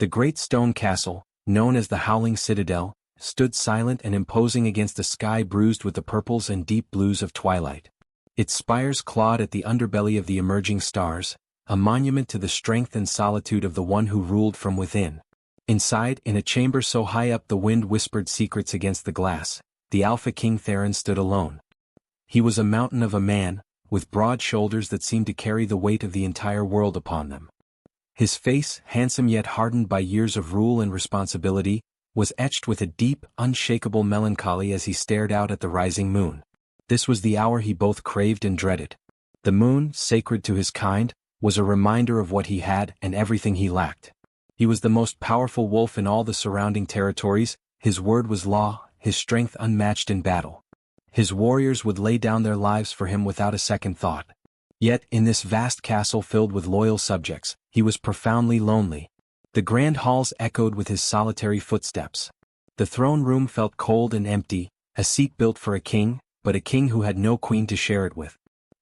The great stone castle, known as the Howling Citadel, stood silent and imposing against a sky bruised with the purples and deep blues of twilight. Its spires clawed at the underbelly of the emerging stars, a monument to the strength and solitude of the one who ruled from within. Inside, in a chamber so high up the wind whispered secrets against the glass, the Alpha King Theron stood alone. He was a mountain of a man, with broad shoulders that seemed to carry the weight of the entire world upon them. His face, handsome yet hardened by years of rule and responsibility, was etched with a deep, unshakable melancholy as he stared out at the rising moon. This was the hour he both craved and dreaded. The moon, sacred to his kind, was a reminder of what he had and everything he lacked. He was the most powerful wolf in all the surrounding territories, his word was law, his strength unmatched in battle. His warriors would lay down their lives for him without a second thought. Yet, in this vast castle filled with loyal subjects, he was profoundly lonely. The grand halls echoed with his solitary footsteps. The throne room felt cold and empty, a seat built for a king, but a king who had no queen to share it with.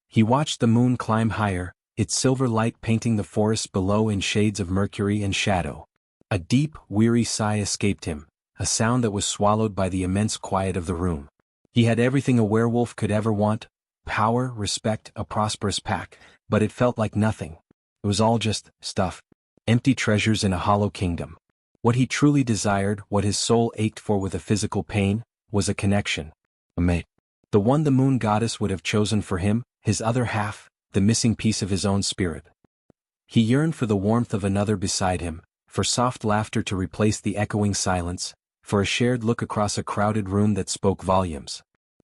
He watched the moon climb higher, its silver light painting the forests below in shades of mercury and shadow. A deep, weary sigh escaped him, a sound that was swallowed by the immense quiet of the room. He had everything a werewolf could ever want: power, respect, a prosperous pack, but it felt like nothing. It was all just stuff. Empty treasures in a hollow kingdom. What he truly desired, what his soul ached for with a physical pain, was a connection. A mate. The one the moon goddess would have chosen for him, his other half, the missing piece of his own spirit. He yearned for the warmth of another beside him, for soft laughter to replace the echoing silence, for a shared look across a crowded room that spoke volumes.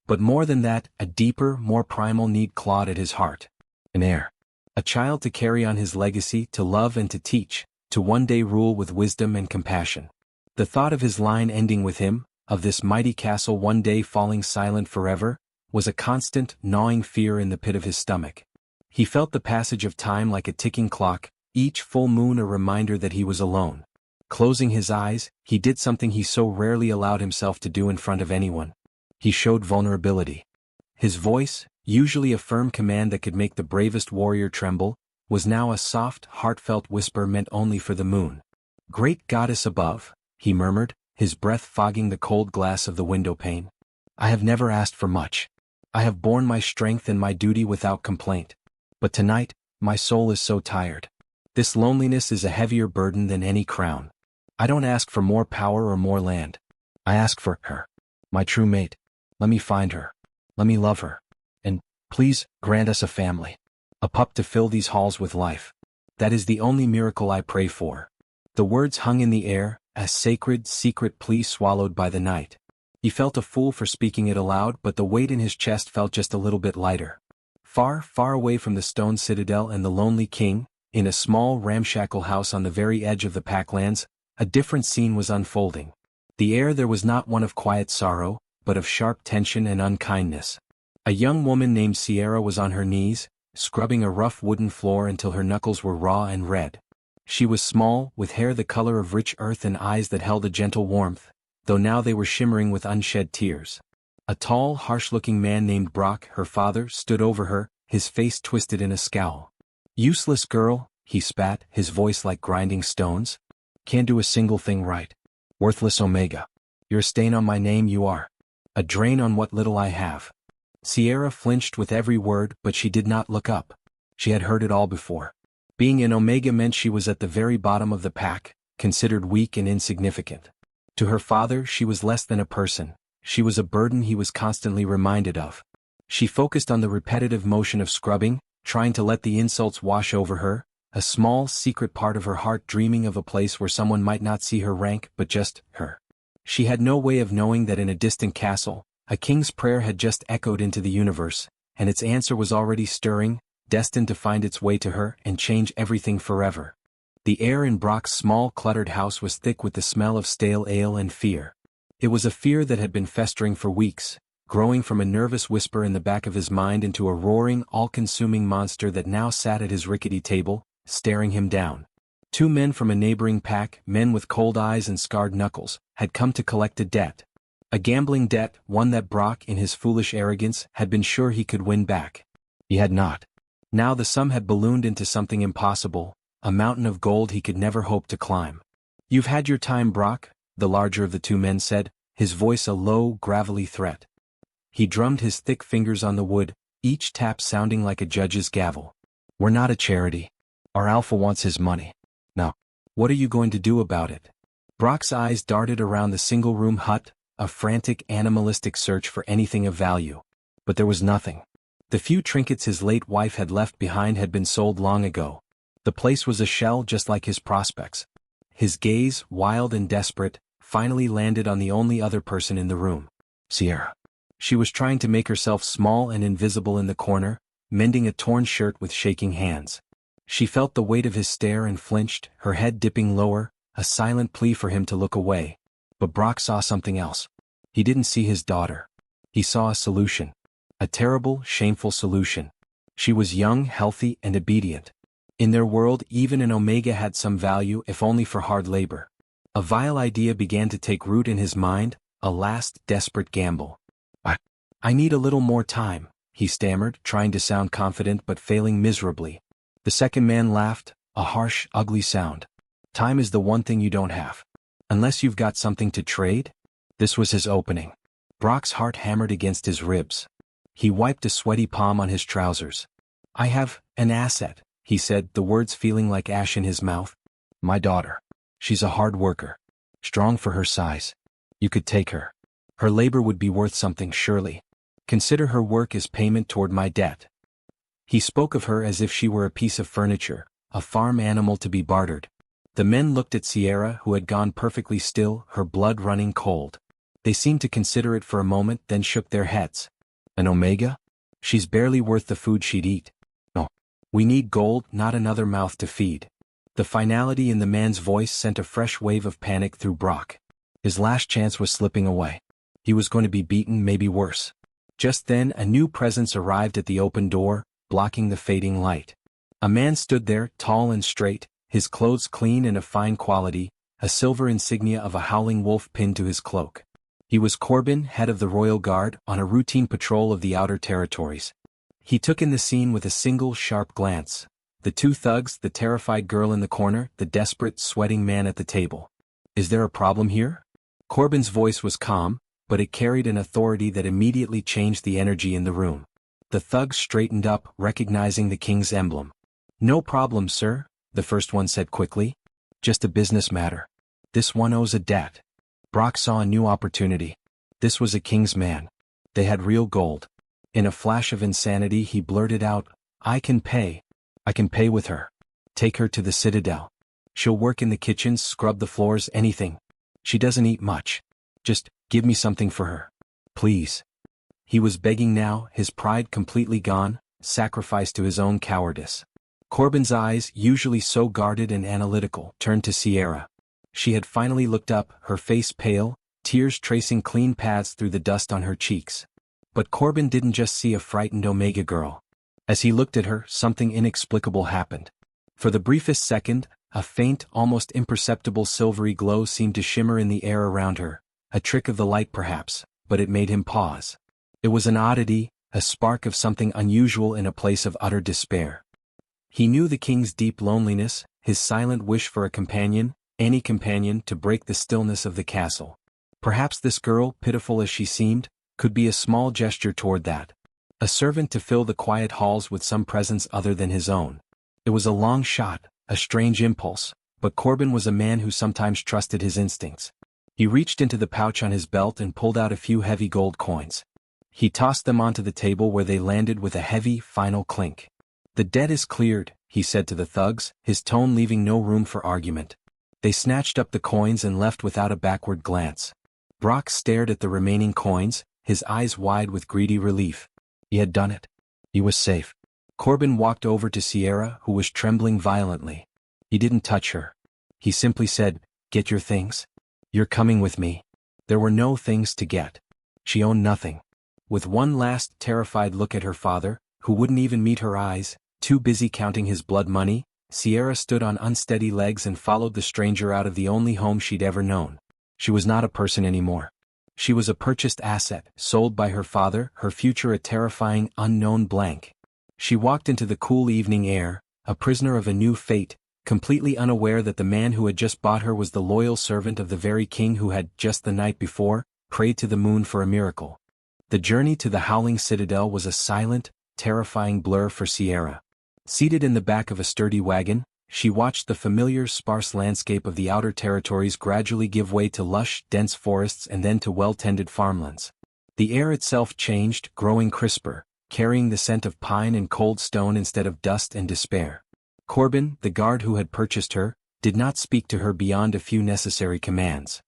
But more than that, a deeper, more primal need clawed at his heart. An heir. A child to carry on his legacy, to love and to teach, to one day rule with wisdom and compassion. The thought of his line ending with him, of this mighty castle one day falling silent forever, was a constant, gnawing fear in the pit of his stomach. He felt the passage of time like a ticking clock, each full moon a reminder that he was alone. Closing his eyes, he did something he so rarely allowed himself to do in front of anyone. He showed vulnerability. His voice, usually a firm command that could make the bravest warrior tremble, was now a soft, heartfelt whisper meant only for the moon. "Great goddess above," he murmured, his breath fogging the cold glass of the window pane. "I have never asked for much. I have borne my strength and my duty without complaint. But tonight, my soul is so tired. This loneliness is a heavier burden than any crown. I don't ask for more power or more land. I ask for her. My true mate. Let me find her. Let me love her. And, please, grant us a family. A pup to fill these halls with life. That is the only miracle I pray for." The words hung in the air, a sacred, secret plea swallowed by the night. He felt a fool for speaking it aloud, but the weight in his chest felt just a little bit lighter. Far, far away from the stone citadel and the lonely king, in a small ramshackle house on the very edge of the Packlands, a different scene was unfolding. The air there was not one of quiet sorrow, but of sharp tension and unkindness. A young woman named Sierra was on her knees, scrubbing a rough wooden floor until her knuckles were raw and red. She was small, with hair the color of rich earth and eyes that held a gentle warmth, though now they were shimmering with unshed tears. A tall, harsh-looking man named Brock, her father, stood over her, his face twisted in a scowl. "Useless girl," he spat, his voice like grinding stones. "Can't do a single thing right. Worthless Omega. You're a stain on my name, you are. A drain on what little I have." Sierra flinched with every word, but she did not look up. She had heard it all before. Being an Omega meant she was at the very bottom of the pack, considered weak and insignificant. To her father she was less than a person. She was a burden he was constantly reminded of. She focused on the repetitive motion of scrubbing, trying to let the insults wash over her, a small, secret part of her heart dreaming of a place where someone might not see her rank but just her. She had no way of knowing that in a distant castle, a king's prayer had just echoed into the universe, and its answer was already stirring, destined to find its way to her and change everything forever. The air in Brock's small, cluttered house was thick with the smell of stale ale and fear. It was a fear that had been festering for weeks, growing from a nervous whisper in the back of his mind into a roaring, all-consuming monster that now sat at his rickety table, staring him down. Two men from a neighboring pack, men with cold eyes and scarred knuckles, had come to collect a debt. A gambling debt, one that Brock, in his foolish arrogance, had been sure he could win back. He had not. Now the sum had ballooned into something impossible, a mountain of gold he could never hope to climb. You've had your time, Brock, the larger of the two men said, his voice a low, gravelly threat. He drummed his thick fingers on the wood, each tap sounding like a judge's gavel. We're not a charity. Our alpha wants his money. Now, what are you going to do about it? Brock's eyes darted around the single-room hut, a frantic animalistic search for anything of value. But there was nothing. The few trinkets his late wife had left behind had been sold long ago. The place was a shell just like his prospects. His gaze, wild and desperate, finally landed on the only other person in the room. Sierra. She was trying to make herself small and invisible in the corner, mending a torn shirt with shaking hands. She felt the weight of his stare and flinched, her head dipping lower, a silent plea for him to look away. But Brock saw something else. He didn't see his daughter. He saw a solution. A terrible, shameful solution. She was young, healthy, and obedient. In their world, even an Omega had some value if only for hard labor. A vile idea began to take root in his mind, a last, desperate gamble. I need a little more time, he stammered, trying to sound confident but failing miserably. The second man laughed, a harsh, ugly sound. Time is the one thing you don't have. Unless you've got something to trade? This was his opening. Brock's heart hammered against his ribs. He wiped a sweaty palm on his trousers. I have an asset, he said, the words feeling like ash in his mouth. My daughter. She's a hard worker. Strong for her size. You could take her. Her labor would be worth something, surely. Consider her work as payment toward my debt. He spoke of her as if she were a piece of furniture, a farm animal to be bartered. The men looked at Sierra, who had gone perfectly still, her blood running cold. They seemed to consider it for a moment, then shook their heads. An Omega? She's barely worth the food she'd eat. No. We need gold, not another mouth to feed. The finality in the man's voice sent a fresh wave of panic through Brock. His last chance was slipping away. He was going to be beaten, maybe worse. Just then, a new presence arrived at the open door, blocking the fading light. A man stood there, tall and straight, his clothes clean and of fine quality, a silver insignia of a howling wolf pinned to his cloak. He was Corbin, head of the Royal Guard, on a routine patrol of the outer territories. He took in the scene with a single sharp glance. The two thugs, the terrified girl in the corner, the desperate, sweating man at the table. Is there a problem here? Corbin's voice was calm, but it carried an authority that immediately changed the energy in the room. The thugs straightened up, recognizing the king's emblem. No problem, sir, the first one said quickly. Just a business matter. This one owes a debt. Brock saw a new opportunity. This was a king's man. They had real gold. In a flash of insanity he blurted out, I can pay with her. Take her to the Citadel. She'll work in the kitchens, scrub the floors, anything. She doesn't eat much. Just give me something for her. Please. He was begging now, his pride completely gone, sacrificed to his own cowardice. Corbin's eyes, usually so guarded and analytical, turned to Sierra. She had finally looked up, her face pale, tears tracing clean paths through the dust on her cheeks. But Corbin didn't just see a frightened Omega girl. As he looked at her, something inexplicable happened. For the briefest second, a faint, almost imperceptible silvery glow seemed to shimmer in the air around her. A trick of the light perhaps, but it made him pause. It was an oddity, a spark of something unusual in a place of utter despair. He knew the king's deep loneliness, his silent wish for a companion, any companion to break the stillness of the castle. Perhaps this girl, pitiful as she seemed, could be a small gesture toward that. A servant to fill the quiet halls with some presence other than his own. It was a long shot, a strange impulse, but Corbin was a man who sometimes trusted his instincts. He reached into the pouch on his belt and pulled out a few heavy gold coins. He tossed them onto the table where they landed with a heavy, final clink. The debt is cleared, he said to the thugs, his tone leaving no room for argument. They snatched up the coins and left without a backward glance. Brock stared at the remaining coins, his eyes wide with greedy relief. He had done it. He was safe. Corbin walked over to Sierra, who was trembling violently. He didn't touch her. He simply said, Get your things. You're coming with me. There were no things to get. She owned nothing. With one last terrified look at her father, who wouldn't even meet her eyes, too busy counting his blood money, Sierra stood on unsteady legs and followed the stranger out of the only home she'd ever known. She was not a person anymore. She was a purchased asset, sold by her father, her future a terrifying, unknown blank. She walked into the cool evening air, a prisoner of a new fate, completely unaware that the man who had just bought her was the loyal servant of the very king who had, just the night before, prayed to the moon for a miracle. The journey to the Howling Citadel was a silent, terrifying blur for Sierra. Seated in the back of a sturdy wagon, she watched the familiar sparse landscape of the outer territories gradually give way to lush, dense forests and then to well-tended farmlands. The air itself changed, growing crisper, carrying the scent of pine and cold stone instead of dust and despair. Corbin, the guard who had purchased her, did not speak to her beyond a few necessary commands.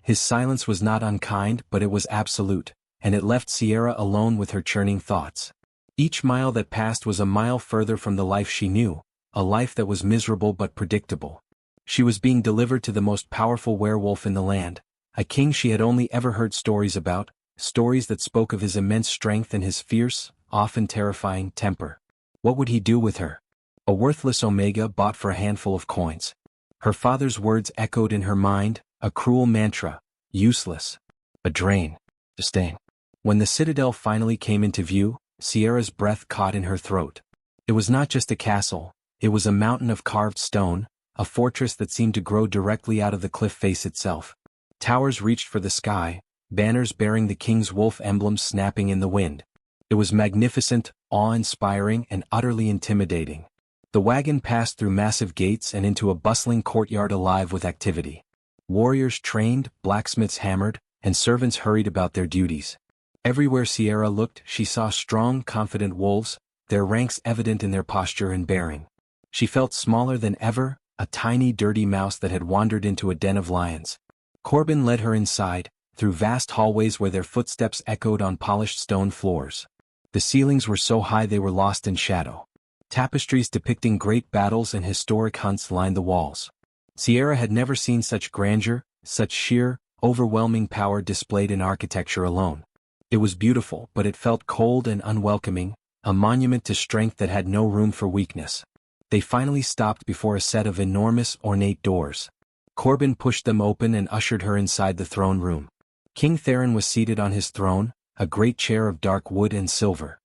His silence was not unkind, but it was absolute, and it left Sierra alone with her churning thoughts. Each mile that passed was a mile further from the life she knew, a life that was miserable but predictable. She was being delivered to the most powerful werewolf in the land, a king she had only ever heard stories about, stories that spoke of his immense strength and his fierce, often terrifying, temper. What would he do with her? A worthless omega bought for a handful of coins. Her father's words echoed in her mind, a cruel mantra, useless, a drain, a stain. When the citadel finally came into view, Sierra's breath caught in her throat. It was not just a castle, it was a mountain of carved stone, a fortress that seemed to grow directly out of the cliff face itself. Towers reached for the sky, banners bearing the king's wolf emblem snapping in the wind. It was magnificent, awe-inspiring, and utterly intimidating. The wagon passed through massive gates and into a bustling courtyard alive with activity. Warriors trained, blacksmiths hammered, and servants hurried about their duties. Everywhere Sierra looked, she saw strong, confident wolves, their ranks evident in their posture and bearing. She felt smaller than ever, a tiny dirty mouse that had wandered into a den of lions. Corbin led her inside, through vast hallways where their footsteps echoed on polished stone floors. The ceilings were so high they were lost in shadow. Tapestries depicting great battles and historic hunts lined the walls. Sierra had never seen such grandeur, such sheer, overwhelming power displayed in architecture alone. It was beautiful, but it felt cold and unwelcoming, a monument to strength that had no room for weakness. They finally stopped before a set of enormous, ornate doors. Corbin pushed them open and ushered her inside the throne room. King Theron was seated on his throne, a great chair of dark wood and silver.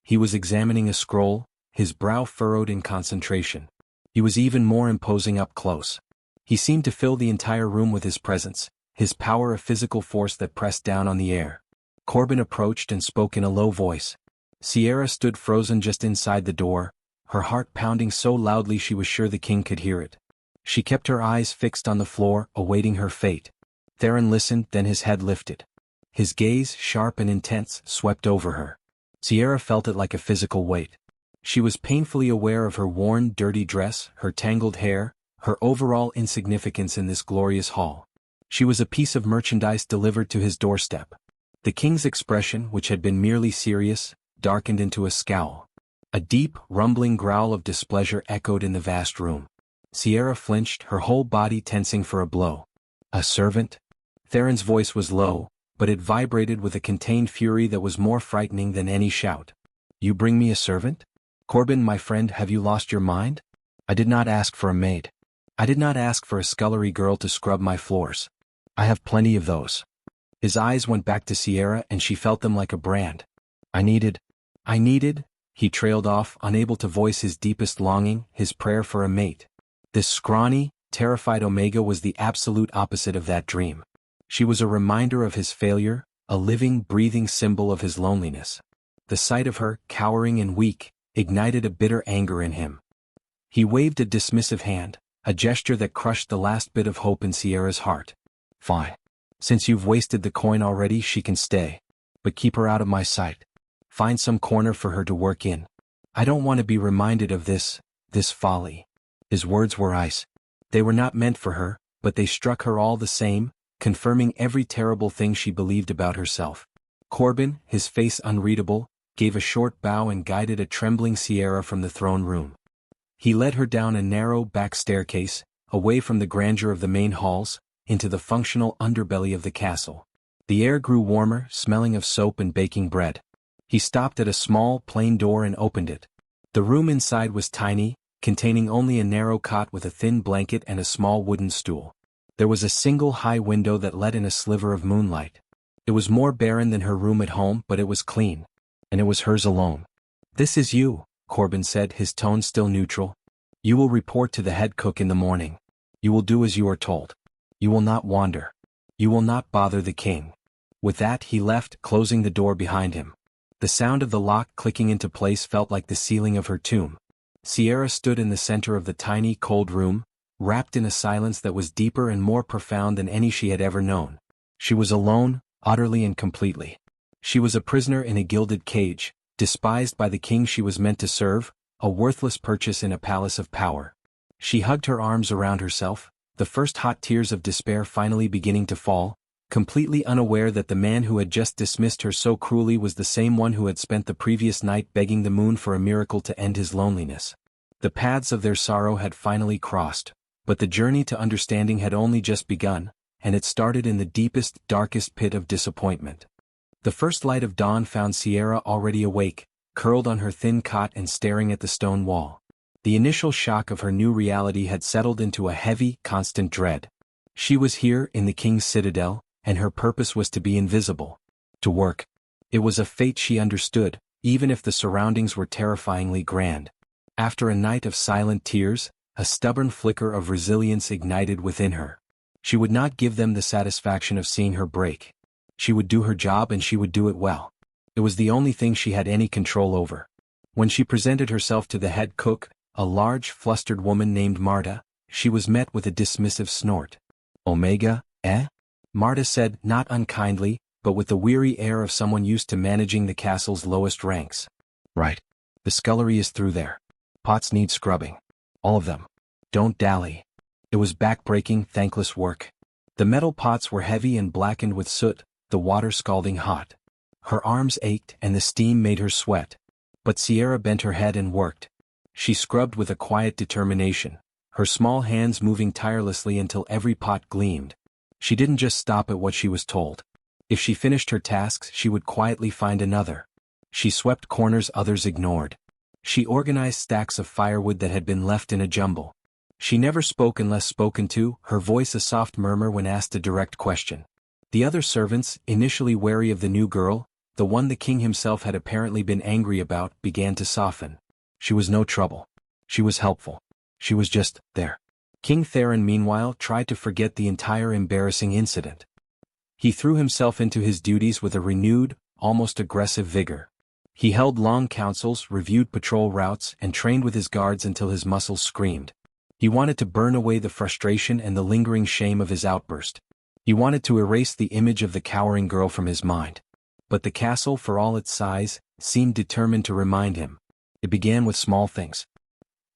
He was examining a scroll, his brow furrowed in concentration. He was even more imposing up close. He seemed to fill the entire room with his presence, his power a physical force that pressed down on the air. Corbin approached and spoke in a low voice. Sierra stood frozen just inside the door, her heart pounding so loudly she was sure the king could hear it. She kept her eyes fixed on the floor, awaiting her fate. Theron listened, then his head lifted. His gaze, sharp and intense, swept over her. Sierra felt it like a physical weight. She was painfully aware of her worn, dirty dress, her tangled hair, her overall insignificance in this glorious hall. She was a piece of merchandise delivered to his doorstep. The king's expression, which had been merely serious, darkened into a scowl. A deep, rumbling growl of displeasure echoed in the vast room. Sierra flinched, her whole body tensing for a blow. A servant? Theron's voice was low, but it vibrated with a contained fury that was more frightening than any shout. You bring me a servant? Corbin, my friend, have you lost your mind? I did not ask for a maid. I did not ask for a scullery girl to scrub my floors. I have plenty of those. His eyes went back to Sierra and she felt them like a brand. I needed, he trailed off, unable to voice his deepest longing, his prayer for a mate. This scrawny, terrified Omega was the absolute opposite of that dream. She was a reminder of his failure, a living, breathing symbol of his loneliness. The sight of her, cowering and weak, ignited a bitter anger in him. He waved a dismissive hand, a gesture that crushed the last bit of hope in Sierra's heart. Fine. Since you've wasted the coin already, she can stay. But keep her out of my sight. Find some corner for her to work in. I don't want to be reminded of this folly. His words were ice. They were not meant for her, but they struck her all the same, confirming every terrible thing she believed about herself. Corbin, his face unreadable, gave a short bow and guided a trembling Sierra from the throne room. He led her down a narrow back staircase, away from the grandeur of the main halls, into the functional underbelly of the castle. The air grew warmer, smelling of soap and baking bread. He stopped at a small, plain door and opened it. The room inside was tiny, containing only a narrow cot with a thin blanket and a small wooden stool. There was a single high window that let in a sliver of moonlight. It was more barren than her room at home, but it was clean. And it was hers alone. This is you, Corbin said, his tone still neutral. You will report to the head cook in the morning. You will do as you are told. You will not wander. You will not bother the king." With that he left, closing the door behind him. The sound of the lock clicking into place felt like the ceiling of her tomb. Sierra stood in the center of the tiny, cold room, wrapped in a silence that was deeper and more profound than any she had ever known. She was alone, utterly and completely. She was a prisoner in a gilded cage, despised by the king she was meant to serve, a worthless purchase in a palace of power. She hugged her arms around herself, the first hot tears of despair finally beginning to fall, completely unaware that the man who had just dismissed her so cruelly was the same one who had spent the previous night begging the moon for a miracle to end his loneliness. The paths of their sorrow had finally crossed, but the journey to understanding had only just begun, and it started in the deepest, darkest pit of disappointment. The first light of dawn found Sierra already awake, curled on her thin cot and staring at the stone wall. The initial shock of her new reality had settled into a heavy, constant dread. She was here, in the king's citadel, and her purpose was to be invisible. To work. It was a fate she understood, even if the surroundings were terrifyingly grand. After a night of silent tears, a stubborn flicker of resilience ignited within her. She would not give them the satisfaction of seeing her break. She would do her job and she would do it well. It was the only thing she had any control over. When she presented herself to the head cook, a large, flustered woman named Marta, she was met with a dismissive snort. "Omega, eh?" Marta said, not unkindly, but with the weary air of someone used to managing the castle's lowest ranks. "Right. The scullery is through there. Pots need scrubbing. All of them. Don't dally." It was back-breaking, thankless work. The metal pots were heavy and blackened with soot, the water scalding hot. Her arms ached and the steam made her sweat. But Sierra bent her head and worked. She scrubbed with a quiet determination, her small hands moving tirelessly until every pot gleamed. She didn't just stop at what she was told. If she finished her tasks, she would quietly find another. She swept corners others ignored. She organized stacks of firewood that had been left in a jumble. She never spoke unless spoken to, her voice a soft murmur when asked a direct question. The other servants, initially wary of the new girl, the one the king himself had apparently been angry about, began to soften. She was no trouble. She was helpful. She was just there. King Theron, meanwhile, tried to forget the entire embarrassing incident. He threw himself into his duties with a renewed, almost aggressive vigor. He held long councils, reviewed patrol routes, and trained with his guards until his muscles screamed. He wanted to burn away the frustration and the lingering shame of his outburst. He wanted to erase the image of the cowering girl from his mind. But the castle, for all its size, seemed determined to remind him. It began with small things.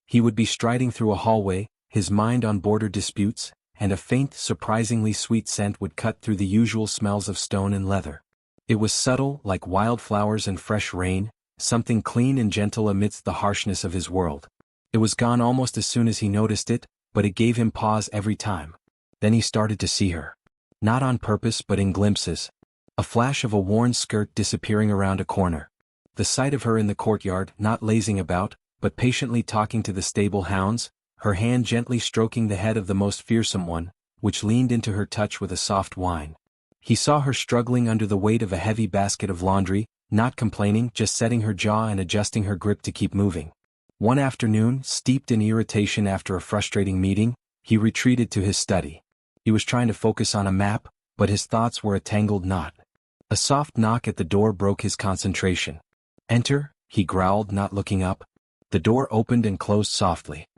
He would be striding through a hallway, his mind on border disputes, and a faint, surprisingly sweet scent would cut through the usual smells of stone and leather. It was subtle, like wildflowers and fresh rain, something clean and gentle amidst the harshness of his world. It was gone almost as soon as he noticed it, but it gave him pause every time. Then he started to see her. Not on purpose but in glimpses. A flash of a worn skirt disappearing around a corner. The sight of her in the courtyard, not lazing about, but patiently talking to the stable hounds, her hand gently stroking the head of the most fearsome one, which leaned into her touch with a soft whine. He saw her struggling under the weight of a heavy basket of laundry, not complaining, just setting her jaw and adjusting her grip to keep moving. One afternoon, steeped in irritation after a frustrating meeting, he retreated to his study. He was trying to focus on a map, but his thoughts were a tangled knot. A soft knock at the door broke his concentration. "Enter," he growled, not looking up. The door opened and closed softly.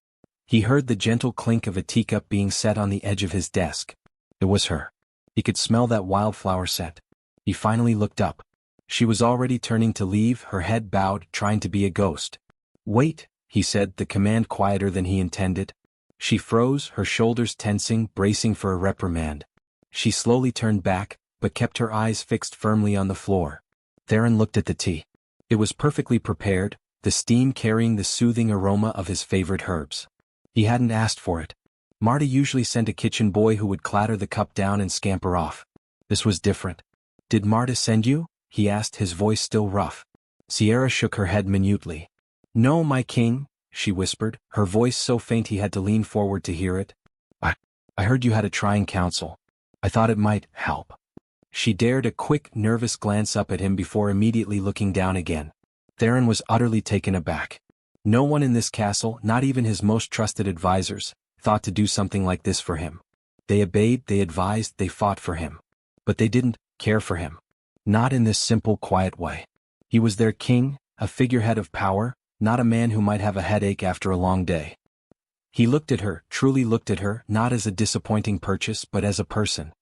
He heard the gentle clink of a teacup being set on the edge of his desk. It was her. He could smell that wildflower scent. He finally looked up. She was already turning to leave, her head bowed, trying to be a ghost. "Wait," he said, the command quieter than he intended. She froze, her shoulders tensing, bracing for a reprimand. She slowly turned back, but kept her eyes fixed firmly on the floor. Theron looked at the tea. It was perfectly prepared, the steam carrying the soothing aroma of his favorite herbs. He hadn't asked for it. Marta usually sent a kitchen boy who would clatter the cup down and scamper off. This was different. "Did Marta send you?" he asked, his voice still rough. Sierra shook her head minutely. "No, my king," she whispered, her voice so faint he had to lean forward to hear it. I heard you had a trying counsel. I thought it might help." She dared a quick, nervous glance up at him before immediately looking down again. Theron was utterly taken aback. No one in this castle, not even his most trusted advisors, thought to do something like this for him. They obeyed, they advised, they fought for him. But they didn't care for him. Not in this simple, quiet way. He was their king, a figurehead of power, not a man who might have a headache after a long day. He looked at her, truly looked at her, not as a disappointing purchase but as a person.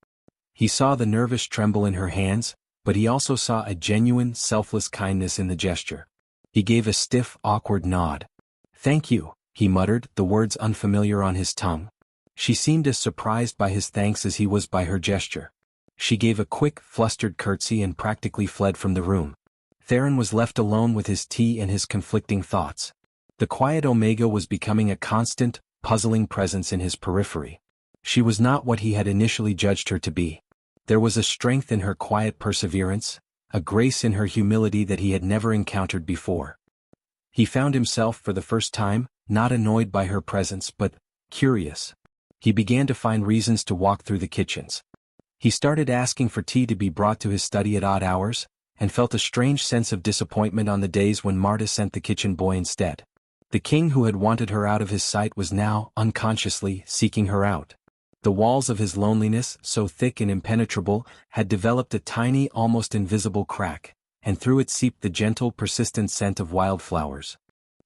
He saw the nervous tremble in her hands, but he also saw a genuine, selfless kindness in the gesture. He gave a stiff, awkward nod. "Thank you," he muttered, the words unfamiliar on his tongue. She seemed as surprised by his thanks as he was by her gesture. She gave a quick, flustered curtsy and practically fled from the room. Theron was left alone with his tea and his conflicting thoughts. The quiet Omega was becoming a constant, puzzling presence in his periphery. She was not what he had initially judged her to be. There was a strength in her quiet perseverance, a grace in her humility that he had never encountered before. He found himself for the first time, not annoyed by her presence but curious. He began to find reasons to walk through the kitchens. He started asking for tea to be brought to his study at odd hours, and felt a strange sense of disappointment on the days when Marta sent the kitchen boy instead. The king who had wanted her out of his sight was now, unconsciously, seeking her out. The walls of his loneliness, so thick and impenetrable, had developed a tiny, almost invisible crack, and through it seeped the gentle, persistent scent of wildflowers.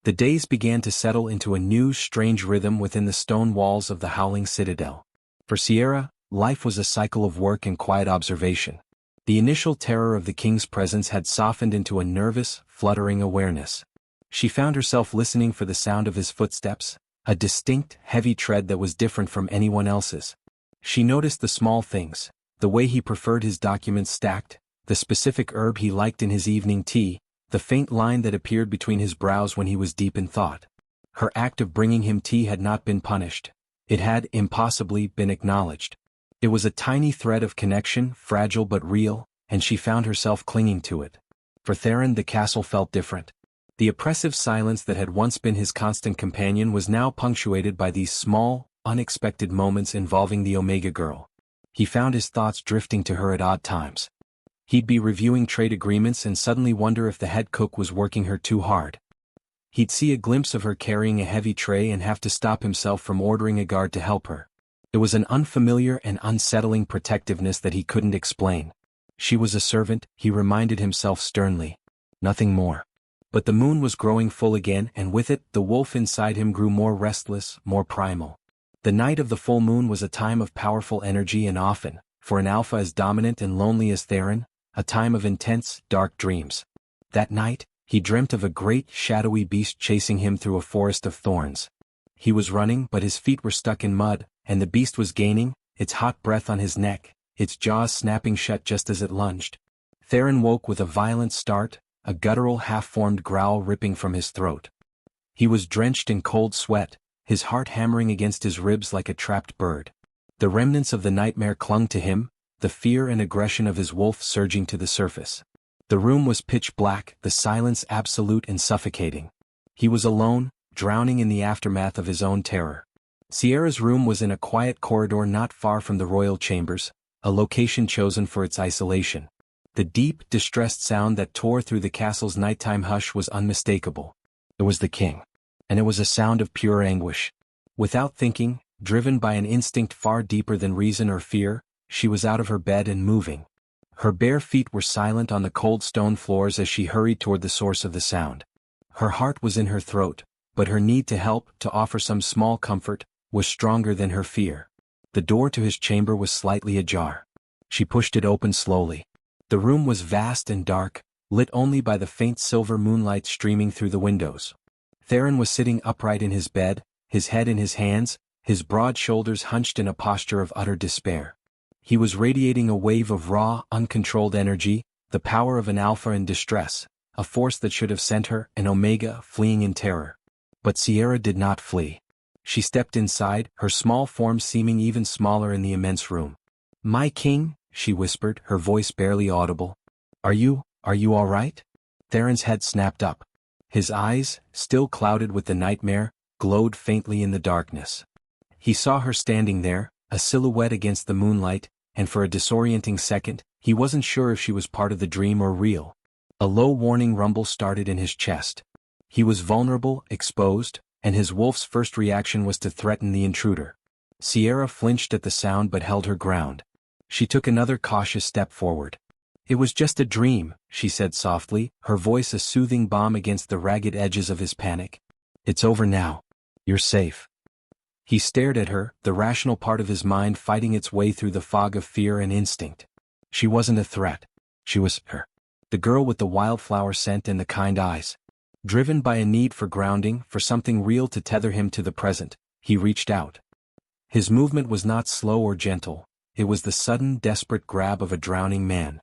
The days began to settle into a new, strange rhythm within the stone walls of the howling citadel. For Sierra, life was a cycle of work and quiet observation. The initial terror of the king's presence had softened into a nervous, fluttering awareness. She found herself listening for the sound of his footsteps, a distinct, heavy tread that was different from anyone else's. She noticed the small things, the way he preferred his documents stacked, the specific herb he liked in his evening tea, the faint line that appeared between his brows when he was deep in thought. Her act of bringing him tea had not been punished. It had, impossibly, been acknowledged. It was a tiny thread of connection, fragile but real, and she found herself clinging to it. For Theron, the castle felt different. The oppressive silence that had once been his constant companion was now punctuated by these small, unexpected moments involving the Omega girl. He found his thoughts drifting to her at odd times. He'd be reviewing trade agreements and suddenly wonder if the head cook was working her too hard. He'd see a glimpse of her carrying a heavy tray and have to stop himself from ordering a guard to help her. It was an unfamiliar and unsettling protectiveness that he couldn't explain. She was a servant, he reminded himself sternly. Nothing more. But the moon was growing full again, and with it, the wolf inside him grew more restless, more primal. The night of the full moon was a time of powerful energy and often, for an alpha as dominant and lonely as Theron, a time of intense, dark dreams. That night, he dreamt of a great, shadowy beast chasing him through a forest of thorns. He was running, but his feet were stuck in mud, and the beast was gaining, its hot breath on his neck, its jaws snapping shut just as it lunged. Theron woke with a violent start, a guttural half-formed growl ripping from his throat. He was drenched in cold sweat, his heart hammering against his ribs like a trapped bird. The remnants of the nightmare clung to him, the fear and aggression of his wolf surging to the surface. The room was pitch black, the silence absolute and suffocating. He was alone, drowning in the aftermath of his own terror. Sierra's room was in a quiet corridor not far from the royal chambers, a location chosen for its isolation. The deep, distressed sound that tore through the castle's nighttime hush was unmistakable. It was the king. And it was a sound of pure anguish. Without thinking, driven by an instinct far deeper than reason or fear, she was out of her bed and moving. Her bare feet were silent on the cold stone floors as she hurried toward the source of the sound. Her heart was in her throat, but her need to help, to offer some small comfort, was stronger than her fear. The door to his chamber was slightly ajar. She pushed it open slowly. The room was vast and dark, lit only by the faint silver moonlight streaming through the windows. Theron was sitting upright in his bed, his head in his hands, his broad shoulders hunched in a posture of utter despair. He was radiating a wave of raw, uncontrolled energy, the power of an alpha in distress, a force that should have sent her, an omega, fleeing in terror. But Sierra did not flee. She stepped inside, her small form seeming even smaller in the immense room. "My king," she whispered, her voice barely audible. Are you all right?" Theron's head snapped up. His eyes, still clouded with the nightmare, glowed faintly in the darkness. He saw her standing there, a silhouette against the moonlight, and for a disorienting second, he wasn't sure if she was part of the dream or real. A low warning rumble started in his chest. He was vulnerable, exposed, and his wolf's first reaction was to threaten the intruder. Sierra flinched at the sound but held her ground. She took another cautious step forward. "It was just a dream," she said softly, her voice a soothing balm against the ragged edges of his panic. "It's over now. You're safe." He stared at her, the rational part of his mind fighting its way through the fog of fear and instinct. She wasn't a threat. She was her. The girl with the wildflower scent and the kind eyes. Driven by a need for grounding, for something real to tether him to the present, he reached out. His movement was not slow or gentle, it was the sudden, desperate grab of a drowning man.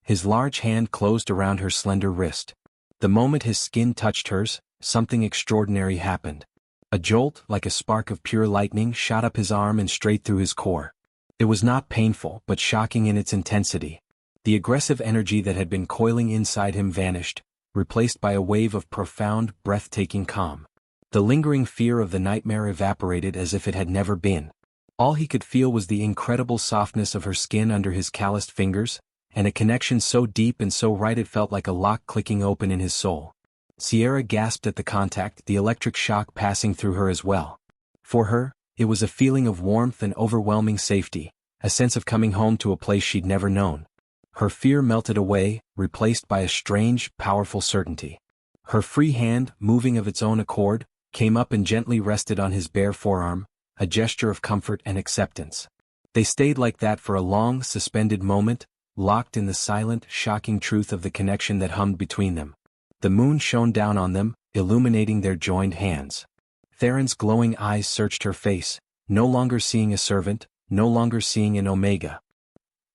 His large hand closed around her slender wrist. The moment his skin touched hers, something extraordinary happened. A jolt, like a spark of pure lightning, shot up his arm and straight through his core. It was not painful, but shocking in its intensity. The aggressive energy that had been coiling inside him vanished, replaced by a wave of profound, breathtaking calm. The lingering fear of the nightmare evaporated as if it had never been. All he could feel was the incredible softness of her skin under his calloused fingers, and a connection so deep and so right it felt like a lock clicking open in his soul. Sierra gasped at the contact, the electric shock passing through her as well. For her, it was a feeling of warmth and overwhelming safety, a sense of coming home to a place she'd never known. Her fear melted away, replaced by a strange, powerful certainty. Her free hand, moving of its own accord, came up and gently rested on his bare forearm, a gesture of comfort and acceptance. They stayed like that for a long, suspended moment, locked in the silent, shocking truth of the connection that hummed between them. The moon shone down on them, illuminating their joined hands. Theron's glowing eyes searched her face, no longer seeing a servant, no longer seeing an Omega.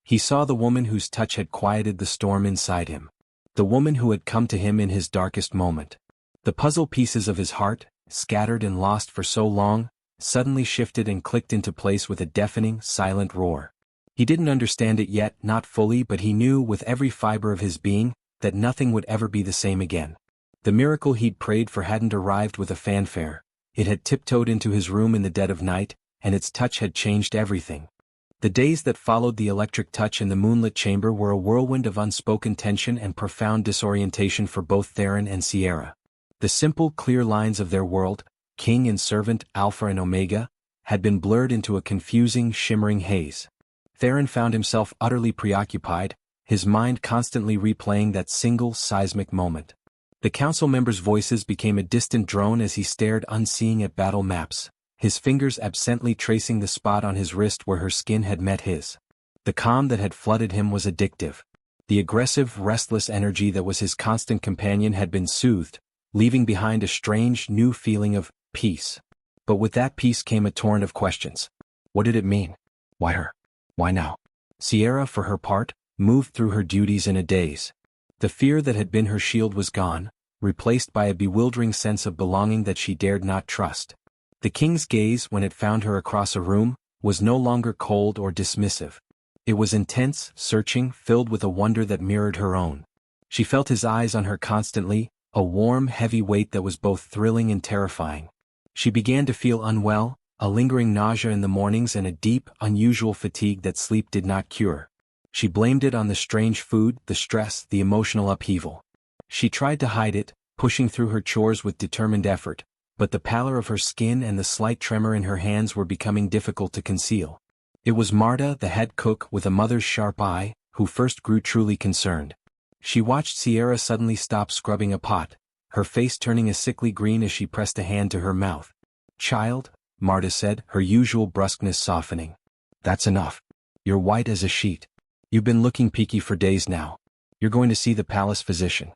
He saw the woman whose touch had quieted the storm inside him. The woman who had come to him in his darkest moment. The puzzle pieces of his heart, scattered and lost for so long, suddenly shifted and clicked into place with a deafening, silent roar. He didn't understand it yet, not fully, but he knew with every fiber of his being, that nothing would ever be the same again. The miracle he'd prayed for hadn't arrived with a fanfare. It had tiptoed into his room in the dead of night, and its touch had changed everything. The days that followed the electric touch in the moonlit chamber were a whirlwind of unspoken tension and profound disorientation for both Theron and Sierra. The simple, clear lines of their world, king and servant, alpha and omega, had been blurred into a confusing, shimmering haze. Theron found himself utterly preoccupied, his mind constantly replaying that single, seismic moment. The council members' voices became a distant drone as he stared unseeing at battle maps, his fingers absently tracing the spot on his wrist where her skin had met his. The calm that had flooded him was addictive. The aggressive, restless energy that was his constant companion had been soothed, leaving behind a strange, new feeling of peace. But with that peace came a torrent of questions. What did it mean? Why her? Why now? Sierra, for her part, moved through her duties in a daze. The fear that had been her shield was gone, replaced by a bewildering sense of belonging that she dared not trust. The king's gaze, when it found her across a room, was no longer cold or dismissive. It was intense, searching, filled with a wonder that mirrored her own. She felt his eyes on her constantly, a warm, heavy weight that was both thrilling and terrifying. She began to feel unwell, a lingering nausea in the mornings and a deep, unusual fatigue that sleep did not cure. She blamed it on the strange food, the stress, the emotional upheaval. She tried to hide it, pushing through her chores with determined effort, but the pallor of her skin and the slight tremor in her hands were becoming difficult to conceal. It was Marta, the head cook with a mother's sharp eye, who first grew truly concerned. She watched Sierra suddenly stop scrubbing a pot, her face turning a sickly green as she pressed a hand to her mouth. "Child," Marta said, her usual brusqueness softening. "That's enough. You're white as a sheet. You've been looking peaky for days now. You're going to see the palace physician."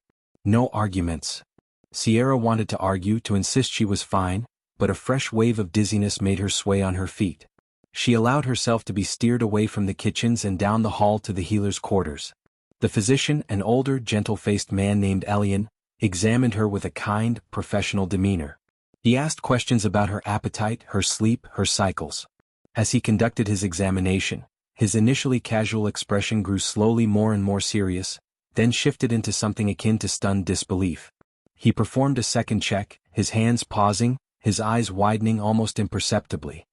No arguments. Sierra wanted to argue, to insist she was fine, but a fresh wave of dizziness made her sway on her feet. She allowed herself to be steered away from the kitchens and down the hall to the healer's quarters. The physician, an older, gentle-faced man named Elian, examined her with a kind, professional demeanor. He asked questions about her appetite, her sleep, her cycles. As he conducted his examination, his initially casual expression grew slowly more and more serious, then shifted into something akin to stunned disbelief. He performed a second check, his hands pausing, his eyes widening almost imperceptibly.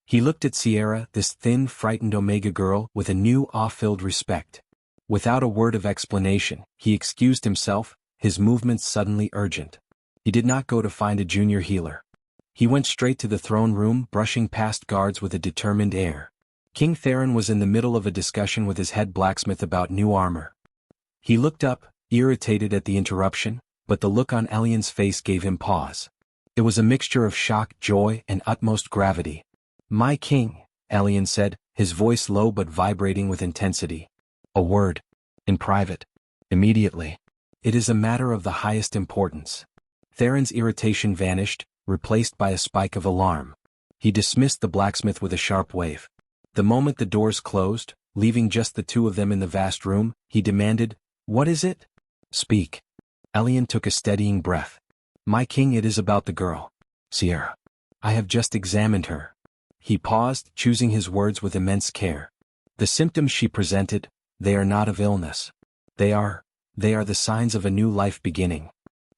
He looked at Sierra, this thin, frightened Omega girl, with a new awe-filled respect. Without a word of explanation, he excused himself, his movements suddenly urgent. He did not go to find a junior healer. He went straight to the throne room, brushing past guards with a determined air. King Theron was in the middle of a discussion with his head blacksmith about new armor. He looked up, irritated at the interruption, but the look on Elian's face gave him pause. It was a mixture of shock, joy, and utmost gravity. "My king," Elian said, his voice low but vibrating with intensity. "A word. In private. Immediately. It is a matter of the highest importance." Theron's irritation vanished, replaced by a spike of alarm. He dismissed the blacksmith with a sharp wave. The moment the doors closed, leaving just the two of them in the vast room, he demanded, "What is it? Speak." Elian took a steadying breath. "My king, it is about the girl. Sierra. I have just examined her." He paused, choosing his words with immense care. "The symptoms she presented, they are not of illness. They are the signs of a new life beginning."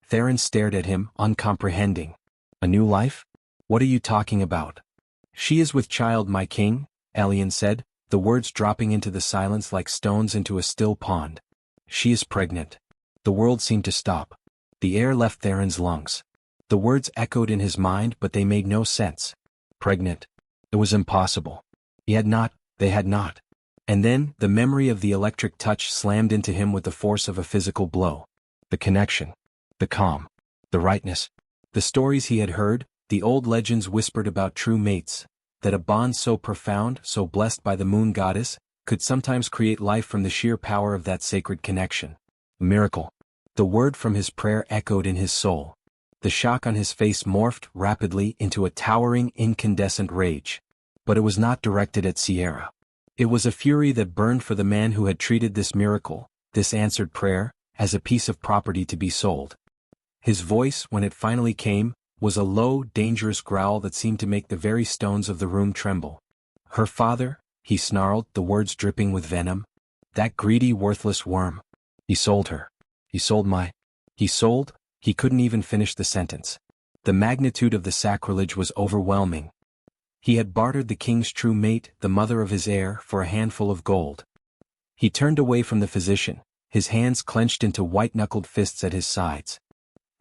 Theron stared at him, uncomprehending. "A new life? What are you talking about?" "She is with child, my king," Elian said, the words dropping into the silence like stones into a still pond. "She is pregnant." The world seemed to stop. The air left Theron's lungs. The words echoed in his mind, but they made no sense. Pregnant. It was impossible. They had not. And then, the memory of the electric touch slammed into him with the force of a physical blow. The connection. The calm. The rightness. The stories he had heard, the old legends whispered about true mates, that a bond so profound, so blessed by the moon goddess, could sometimes create life from the sheer power of that sacred connection. A miracle. The word from his prayer echoed in his soul. The shock on his face morphed rapidly into a towering, incandescent rage. But it was not directed at Sierra. It was a fury that burned for the man who had treated this miracle, this answered prayer, as a piece of property to be sold. His voice, when it finally came, was a low, dangerous growl that seemed to make the very stones of the room tremble. "Her father," he snarled, the words dripping with venom. "That greedy, worthless worm. He sold her. He sold. He couldn't even finish the sentence. The magnitude of the sacrilege was overwhelming. He had bartered the king's true mate, the mother of his heir, for a handful of gold. He turned away from the physician, his hands clenched into white-knuckled fists at his sides.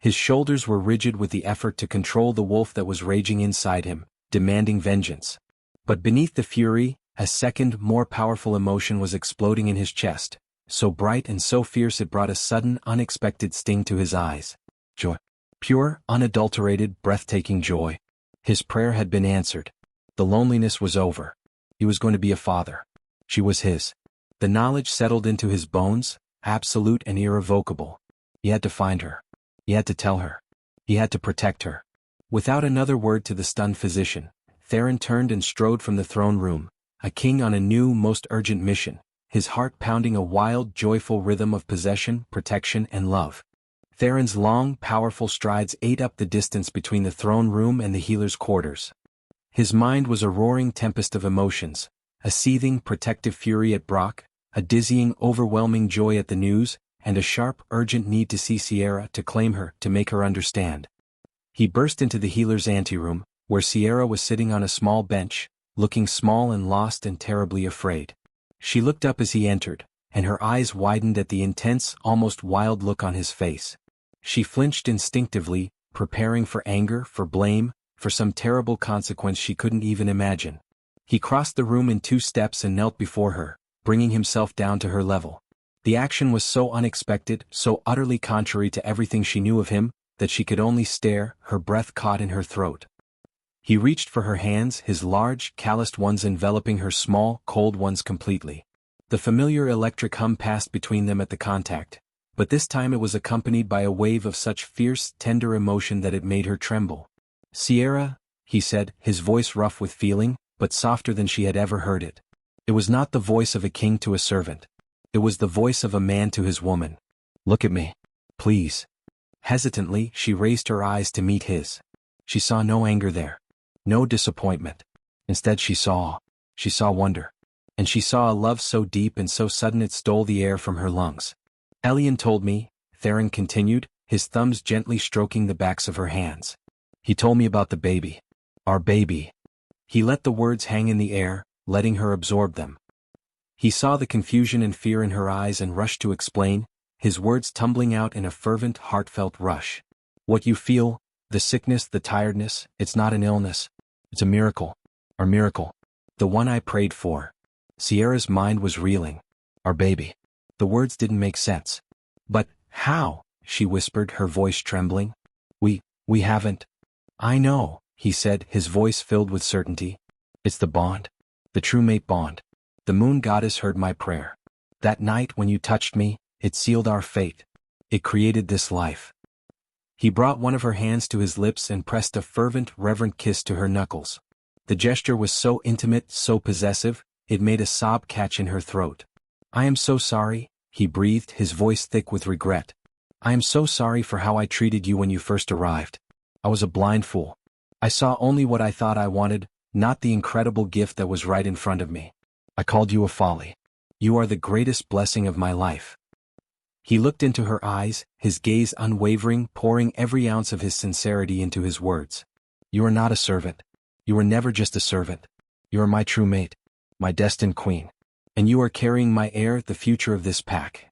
His shoulders were rigid with the effort to control the wolf that was raging inside him, demanding vengeance. But beneath the fury, a second, more powerful emotion was exploding in his chest, so bright and so fierce it brought a sudden, unexpected sting to his eyes. Joy. Pure, unadulterated, breathtaking joy. His prayer had been answered. The loneliness was over. He was going to be a father. She was his. The knowledge settled into his bones, absolute and irrevocable. He had to find her. He had to tell her. He had to protect her. Without another word to the stunned physician, Theron turned and strode from the throne room, a king on a new, most urgent mission, his heart pounding a wild, joyful rhythm of possession, protection, and love. Theron's long, powerful strides ate up the distance between the throne room and the healer's quarters. His mind was a roaring tempest of emotions, a seething, protective fury at Brock, a dizzying, overwhelming joy at the news, and a sharp, urgent need to see Sierra, to claim her, to make her understand. He burst into the healer's anteroom, where Sierra was sitting on a small bench, looking small and lost and terribly afraid. She looked up as he entered, and her eyes widened at the intense, almost wild look on his face. She flinched instinctively, preparing for anger, for blame, for some terrible consequence she couldn't even imagine. He crossed the room in 2 steps and knelt before her, bringing himself down to her level. The action was so unexpected, so utterly contrary to everything she knew of him, that she could only stare, her breath caught in her throat. He reached for her hands, his large, calloused ones enveloping her small, cold ones completely. The familiar electric hum passed between them at the contact, but this time it was accompanied by a wave of such fierce, tender emotion that it made her tremble. "Sierra," he said, his voice rough with feeling, but softer than she had ever heard it. It was not the voice of a king to a servant. It was the voice of a man to his woman. "Look at me. Please." Hesitantly, she raised her eyes to meet his. She saw no anger there. No disappointment. Instead she saw wonder. And she saw a love so deep and so sudden it stole the air from her lungs. "Elian told me," Theron continued, his thumbs gently stroking the backs of her hands. "He told me about the baby. Our baby." He let the words hang in the air, letting her absorb them. He saw the confusion and fear in her eyes and rushed to explain, his words tumbling out in a fervent, heartfelt rush. What you feel, the sickness, the tiredness, it's not an illness. It's a miracle. Our miracle. The one I prayed for. Sierra's mind was reeling. Our baby. The words didn't make sense. But, how? She whispered, her voice trembling. We haven't. I know, he said, his voice filled with certainty. It's the bond. The true mate bond. The moon goddess heard my prayer. That night when you touched me, it sealed our fate. It created this life. He brought one of her hands to his lips and pressed a fervent, reverent kiss to her knuckles. The gesture was so intimate, so possessive, it made a sob catch in her throat. I am so sorry, he breathed, his voice thick with regret. I am so sorry for how I treated you when you first arrived. I was a blind fool. I saw only what I thought I wanted, not the incredible gift that was right in front of me. I called you a folly. You are the greatest blessing of my life. He looked into her eyes, his gaze unwavering, pouring every ounce of his sincerity into his words. You are not a servant. You were never just a servant. You are my true mate, my destined queen. And you are carrying my heir, the future of this pack.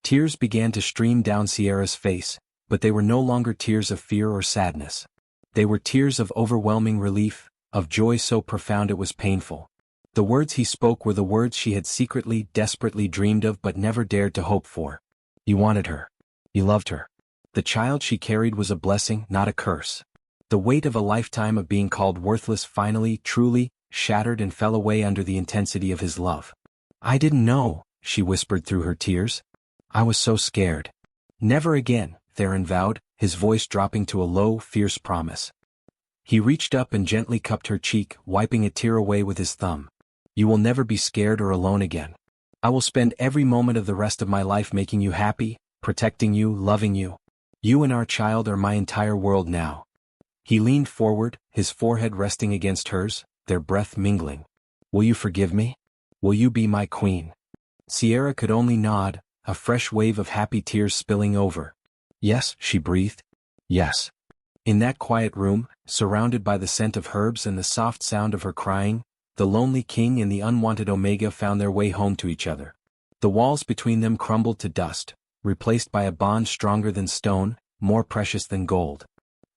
Tears began to stream down Sierra's face, but they were no longer tears of fear or sadness. They were tears of overwhelming relief, of joy so profound it was painful. The words he spoke were the words she had secretly, desperately dreamed of but never dared to hope for. You wanted her. You loved her. The child she carried was a blessing, not a curse. The weight of a lifetime of being called worthless finally, truly, shattered and fell away under the intensity of his love. I didn't know, she whispered through her tears. I was so scared. Never again, Theron vowed, his voice dropping to a low, fierce promise. He reached up and gently cupped her cheek, wiping a tear away with his thumb. You will never be scared or alone again. I will spend every moment of the rest of my life making you happy, protecting you, loving you. You and our child are my entire world now. He leaned forward, his forehead resting against hers, their breath mingling. Will you forgive me? Will you be my queen? Sierra could only nod, a fresh wave of happy tears spilling over. Yes, she breathed. Yes. In that quiet room, surrounded by the scent of herbs and the soft sound of her crying, the lonely king and the unwanted Omega found their way home to each other. The walls between them crumbled to dust, replaced by a bond stronger than stone, more precious than gold.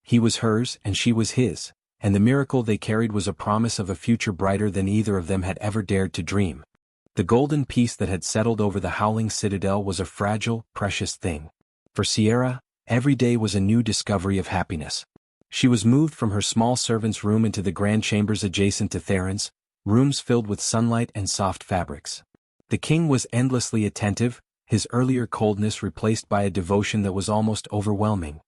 He was hers and she was his, and the miracle they carried was a promise of a future brighter than either of them had ever dared to dream. The golden peace that had settled over the howling citadel was a fragile, precious thing. For Sierra, every day was a new discovery of happiness. She was moved from her small servant's room into the grand chambers adjacent to Theron's, rooms filled with sunlight and soft fabrics. The king was endlessly attentive, his earlier coldness replaced by a devotion that was almost overwhelming.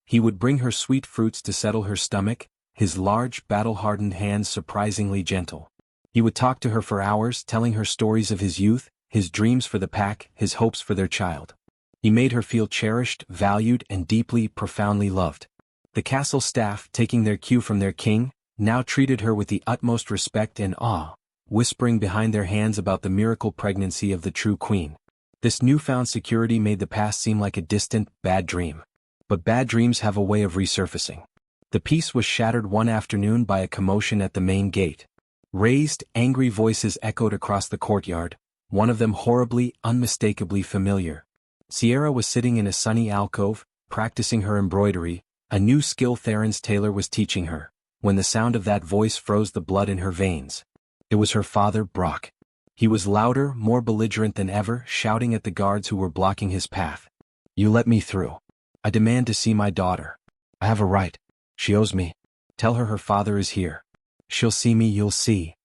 He would bring her sweet fruits to settle her stomach, his large, battle-hardened hands surprisingly gentle. He would talk to her for hours, telling her stories of his youth, his dreams for the pack, his hopes for their child. He made her feel cherished, valued, and deeply, profoundly loved. The castle staff, taking their cue from their king, now treated her with the utmost respect and awe, whispering behind their hands about the miracle pregnancy of the true queen. This newfound security made the past seem like a distant, bad dream. But bad dreams have a way of resurfacing. The peace was shattered one afternoon by a commotion at the main gate. Raised, angry voices echoed across the courtyard, one of them horribly, unmistakably familiar. Sierra was sitting in a sunny alcove, practicing her embroidery, a new skill Theron's tailor was teaching her, when the sound of that voice froze the blood in her veins. It was her father, Brock. He was louder, more belligerent than ever, shouting at the guards who were blocking his path. You let me through. I demand to see my daughter. I have a right. She owes me. Tell her father is here. She'll see me, you'll see.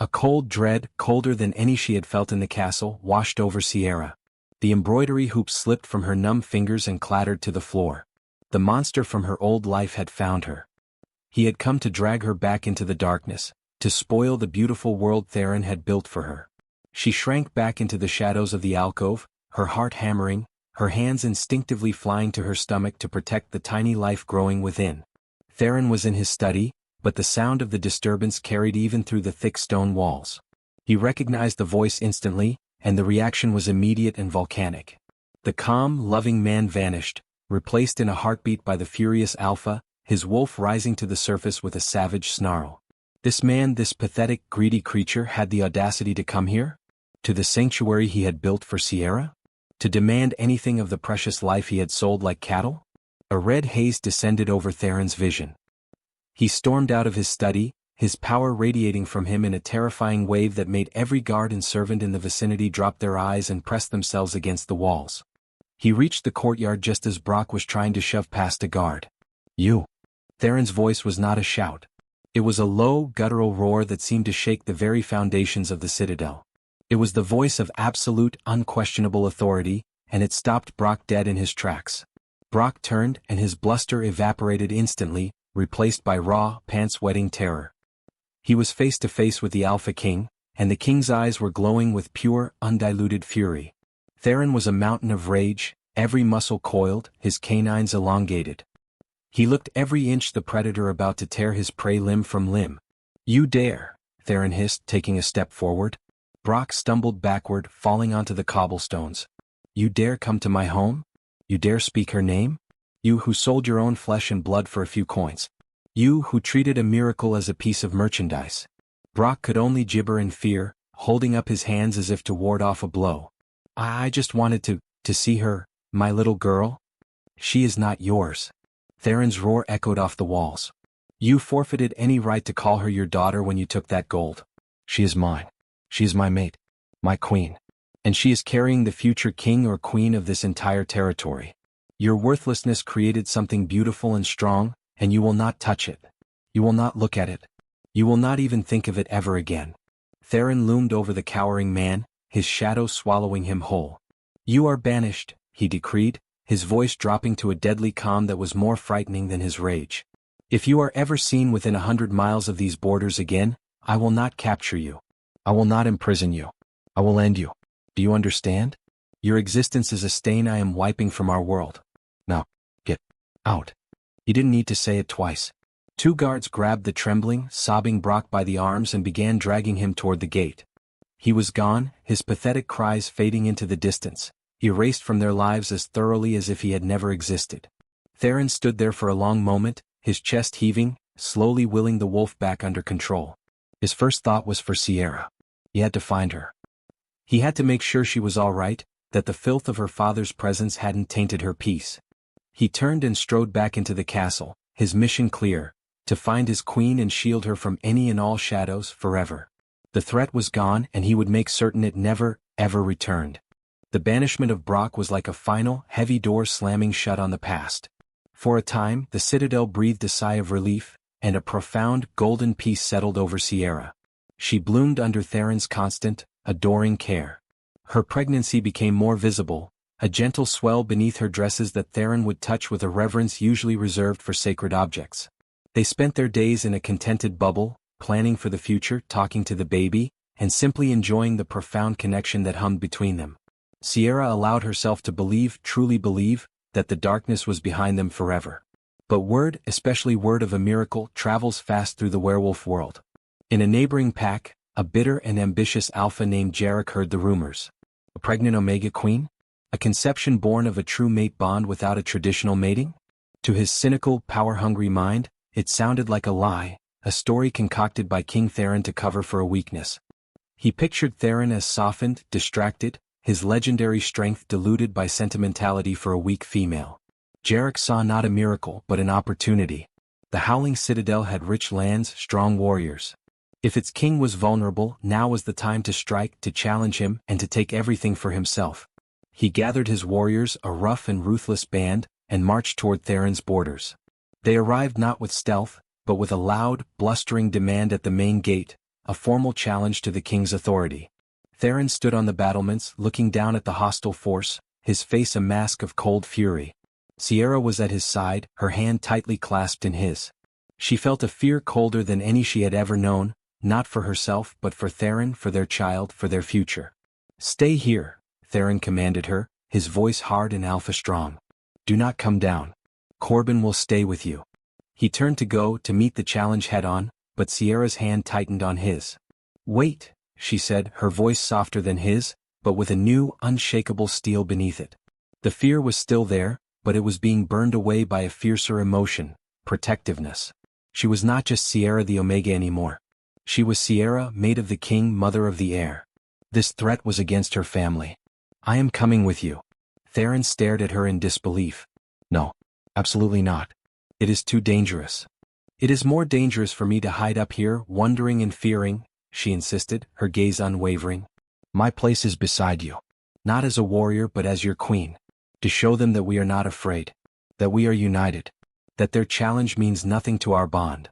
A cold dread, colder than any she had felt in the castle, washed over Sierra. The embroidery hoop slipped from her numb fingers and clattered to the floor. The monster from her old life had found her. He had come to drag her back into the darkness, to spoil the beautiful world Theron had built for her. She shrank back into the shadows of the alcove, her heart hammering, her hands instinctively flying to her stomach to protect the tiny life growing within. Theron was in his study, but the sound of the disturbance carried even through the thick stone walls. He recognized the voice instantly, and the reaction was immediate and volcanic. The calm, loving man vanished, replaced in a heartbeat by the furious Alpha, his wolf rising to the surface with a savage snarl. This man, this pathetic, greedy creature, had the audacity to come here? To the sanctuary he had built for Sierra? To demand anything of the precious life he had sold like cattle? A red haze descended over Theron's vision. He stormed out of his study, his power radiating from him in a terrifying wave that made every guard and servant in the vicinity drop their eyes and press themselves against the walls. He reached the courtyard just as Brock was trying to shove past a guard. "You!" Theron's voice was not a shout. It was a low, guttural roar that seemed to shake the very foundations of the citadel. It was the voice of absolute, unquestionable authority, and it stopped Brock dead in his tracks. Brock turned and his bluster evaporated instantly, replaced by raw, pants-wetting terror. He was face to face with the Alpha King, and the king's eyes were glowing with pure, undiluted fury. Theron was a mountain of rage, every muscle coiled, his canines elongated. He looked every inch the predator about to tear his prey limb from limb. "You dare," Theron hissed, taking a step forward. Brock stumbled backward, falling onto the cobblestones. "You dare come to my home? You dare speak her name? You who sold your own flesh and blood for a few coins? You who treated a miracle as a piece of merchandise?" Brock could only gibber in fear, holding up his hands as if to ward off a blow. I just wanted to see her, my little girl. She is not yours." Theron's roar echoed off the walls. "You forfeited any right to call her your daughter when you took that gold. She is mine. She is my mate, my queen. And she is carrying the future king or queen of this entire territory. Your worthlessness created something beautiful and strong, and you will not touch it. You will not look at it. You will not even think of it ever again." Theron loomed over the cowering man, his shadow swallowing him whole. "You are banished," he decreed, his voice dropping to a deadly calm that was more frightening than his rage. "If you are ever seen within 100 miles of these borders again, I will not capture you. I will not imprison you. I will end you. Do you understand? Your existence is a stain I am wiping from our world. Now, get out." He didn't need to say it twice. Two guards grabbed the trembling, sobbing Brock by the arms and began dragging him toward the gate. He was gone, his pathetic cries fading into the distance, erased from their lives as thoroughly as if he had never existed. Theron stood there for a long moment, his chest heaving, slowly willing the wolf back under control. His first thought was for Sierra. He had to find her. He had to make sure she was all right, that the filth of her father's presence hadn't tainted her peace. He turned and strode back into the castle, his mission clear, to find his queen and shield her from any and all shadows forever. The threat was gone and he would make certain it never, ever returned. The banishment of Brock was like a final, heavy door slamming shut on the past. For a time, the citadel breathed a sigh of relief, and a profound, golden peace settled over Sierra. She bloomed under Theron's constant, adoring care. Her pregnancy became more visible, a gentle swell beneath her dresses that Theron would touch with a reverence usually reserved for sacred objects. They spent their days in a contented bubble, planning for the future, talking to the baby, and simply enjoying the profound connection that hummed between them. Sierra allowed herself to believe, truly believe, that the darkness was behind them forever. But word, especially word of a miracle, travels fast through the werewolf world. In a neighboring pack, a bitter and ambitious alpha named Jarek heard the rumors. A pregnant Omega Queen? A conception born of a true mate bond without a traditional mating? To his cynical, power-hungry mind, it sounded like a lie, a story concocted by King Theron to cover for a weakness. He pictured Theron as softened, distracted, his legendary strength diluted by sentimentality for a weak female. Jarek saw not a miracle but an opportunity. The Howling Citadel had rich lands, strong warriors. If its king was vulnerable, now was the time to strike, to challenge him, and to take everything for himself. He gathered his warriors, a rough and ruthless band, and marched toward Theron's borders. They arrived not with stealth, but with a loud, blustering demand at the main gate, a formal challenge to the king's authority. Theron stood on the battlements, looking down at the hostile force, his face a mask of cold fury. Sierra was at his side, her hand tightly clasped in his. She felt a fear colder than any she had ever known, not for herself but for Theron, for their child, for their future. "Stay here," Theron commanded her, his voice hard and alpha strong. "Do not come down. Corbin will stay with you." He turned to go to meet the challenge head-on, but Sierra's hand tightened on his. "Wait," she said, her voice softer than his, but with a new, unshakable steel beneath it. The fear was still there, but it was being burned away by a fiercer emotion, protectiveness. She was not just Sierra the Omega anymore. She was Sierra, maid of the king, mother of the heir. This threat was against her family. "I am coming with you." Theron stared at her in disbelief. "No. Absolutely not. It is too dangerous. It is more dangerous for me to hide up here, wondering and fearing, she insisted, her gaze unwavering. My place is beside you. Not as a warrior but as your queen. To show them that we are not afraid. That we are united. That their challenge means nothing to our bond.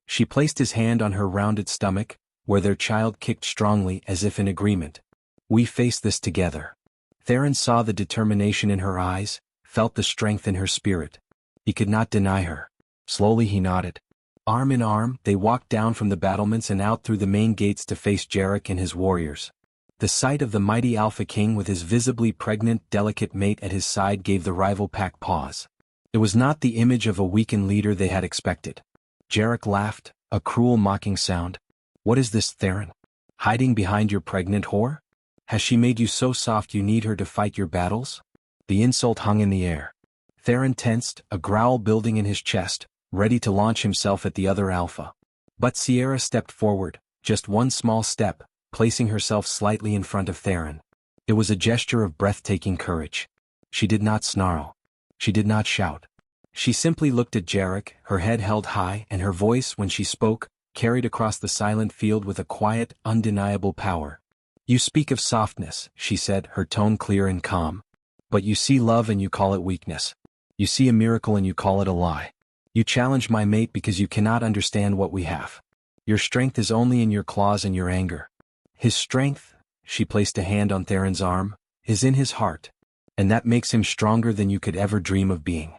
She placed his hand on her rounded stomach, where their child kicked strongly as if in agreement. We face this together. Theron saw the determination in her eyes, felt the strength in her spirit. He could not deny her. Slowly he nodded. Arm in arm, they walked down from the battlements and out through the main gates to face Jarek and his warriors. The sight of the mighty Alpha King with his visibly pregnant, delicate mate at his side gave the rival pack pause. It was not the image of a weakened leader they had expected. Jarek laughed, a cruel mocking sound. What is this, Theron? Hiding behind your pregnant whore? Has she made you so soft you need her to fight your battles? The insult hung in the air. Theron tensed, a growl building in his chest, ready to launch himself at the other alpha. But Sierra stepped forward, just one small step, placing herself slightly in front of Theron. It was a gesture of breathtaking courage. She did not snarl. She did not shout. She simply looked at Jarek, her head held high, and her voice, when she spoke, carried across the silent field with a quiet, undeniable power. You speak of softness, she said, her tone clear and calm. But you see love and you call it weakness. You see a miracle and you call it a lie. You challenge my mate because you cannot understand what we have. Your strength is only in your claws and your anger. His strength, she placed a hand on Theron's arm, is in his heart. And that makes him stronger than you could ever dream of being.